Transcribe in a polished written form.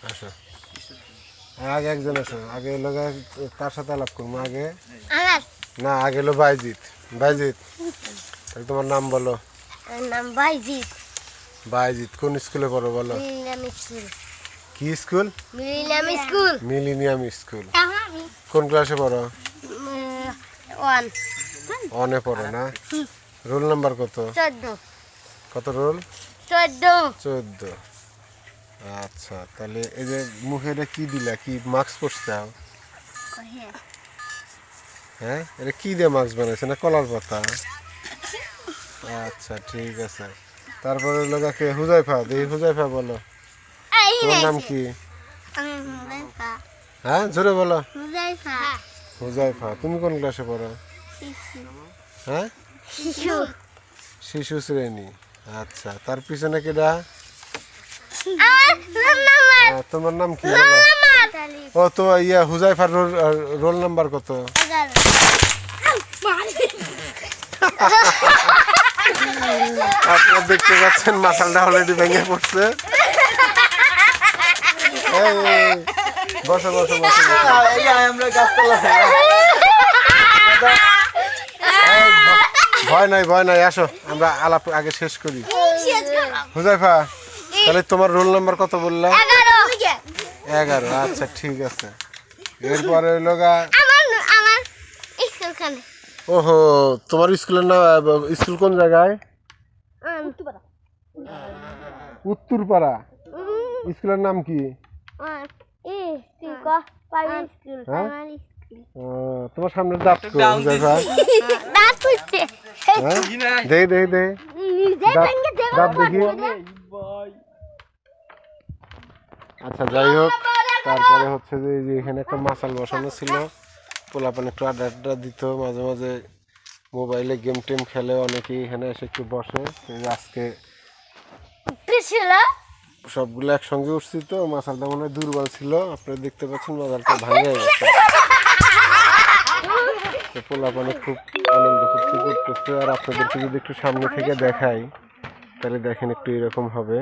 আসো আগে একজন আসো আগে লোক কার সাথে আলাপ করবো আগে না আগে লো বাইজিৎ বাইজিৎ তাহলে তোমার নাম বলো নাম বাইজিৎ বাইজিৎ কোন স্কুলে পড়ো বলো মিলিনিয়াম স্কুল কি school millennium school millennium school কোন ক্লাসে পড়ো 1 অনে পড়ো না রোল নাম্বার কত 14 কত রোল 14 আচ্ছা তাহলে এই যে মুখে এটা কি দিলা কি মাস্ক পরছাও হ্যাঁ এটা কি দিয়ে মাস্ক বানাইছে না কলার পাতা আচ্ছা ঠিক আছে তারপরে লোকাকে হুজাইফা দেই হুজাইফা বলো তোমার নাম কি হ্যাঁ জোরে বলো হুজাইফা তুমি কোন ক্লাসে পড়ো হ্যাঁ শিশু শ্রেণী আচ্ছা তার পিছনে কেডা তোমার নাম কি বলো ও তো ইয়া হুজাইফার রোল নাম্বার কত আপনারা দেখতে পাচ্ছেন মাথাটা অলরেডি ভেঙে পড়ছে বসো বসো বসো ভয় নাই আসো আমরা আলাপ আগে শেষ করি হুজাইফা তাহলে তোমার রোল নাম্বার কত বললা 11 আচ্ছা ঠিক আছে এরপরে হইল গা ওহো তোমার স্কুলের নাম স্কুল কোন জায়গায় উত্তরপাড়া স্কুলের নাম কি তোমার সামনে দাঁত কো হুজাইফা দে দে দে দাঁত দেখি আচ্ছা যাই হোক তারপরে হচ্ছে যে এখানে একটা মাসাল বসানো ছিল পোলাপান একটু আড্ডা দিত মাঝে মাঝে মোবাইলে গেম টেম খেলে অনেকেই এখানে এসে একটু বসে আজকে সবগুলো একসঙ্গে উঠছি তো মাসালটা মনে হয় দুর্বল ছিল আপনারা দেখতে পাচ্ছেন মাসালটা ভাঙে গেছে পোলাপানে খুব আনন্দ ফুর্তি করতেছে আর আপনাদেরকে যদি একটু সামনে থেকে দেখাই তাহলে দেখেন একটু এরকম হবে